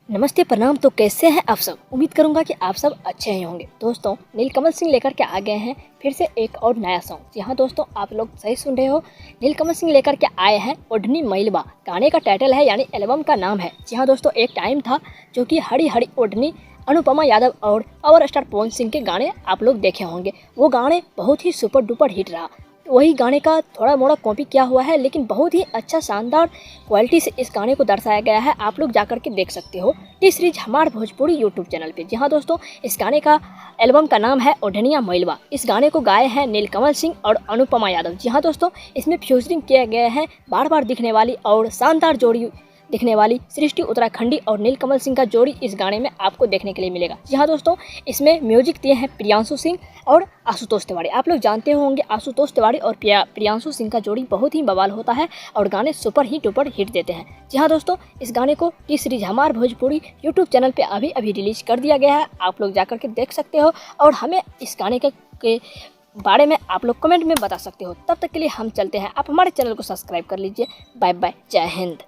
नमस्ते प्रणाम। तो कैसे हैं आप सब। उम्मीद करूंगा कि आप सब अच्छे ही होंगे। दोस्तों नीलकमल सिंह लेकर के आ गए हैं फिर से एक और नया सॉन्ग। जी हाँ दोस्तों, आप लोग सही सुन रहे हो। नीलकमल सिंह लेकर के आए हैं ओढ़नी मैलबा। गाने का टाइटल है यानी एल्बम का नाम है। जी हाँ दोस्तों, एक टाइम था जो कि हरी हरी ओढ़नी अनुपमा यादव और पावर स्टार पवन सिंह के गाने आप लोग देखे होंगे। वो गाने बहुत ही सुपर डुपर हिट रहा। वही गाने का थोड़ा मोड़ा कॉपी किया हुआ है, लेकिन बहुत ही अच्छा शानदार क्वालिटी से इस गाने को दर्शाया गया है। आप लोग जाकर के देख सकते हो टी सीरीज हमार भोजपुरी यूट्यूब चैनल पे। जी हाँ दोस्तों, इस गाने का एल्बम का नाम है ओढ़निया मैलबा। इस गाने को गाए हैं नीलकमल सिंह और अनुपमा यादव। जी हाँ दोस्तों, इसमें फ्यूचरिंग किए गए हैं बार बार दिखने वाली और शानदार जोड़ी दिखने वाली सृष्टि उत्तराखंडी और नीलकमल सिंह का जोड़ी इस गाने में आपको देखने के लिए मिलेगा। जी हाँ दोस्तों, इसमें म्यूजिक दिए हैं प्रियांशु सिंह और आशुतोष तिवारी। आप लोग जानते होंगे आशुतोष तिवारी और प्रियांशु सिंह का जोड़ी बहुत ही बवाल होता है और गाने सुपर ही डुपर हिट देते हैं। जी हाँ दोस्तों, इस गाने को टी सीरीज हमार भोजपुरी यूट्यूब चैनल पे अभी अभी रिलीज कर दिया गया है। आप लोग जाकर के देख सकते हो और हमें इस गाने के बारे में आप लोग कमेंट में बता सकते हो। तब तक के लिए हम चलते हैं। आप हमारे चैनल को सब्सक्राइब कर लीजिए। बाय बाय, जय हिंद।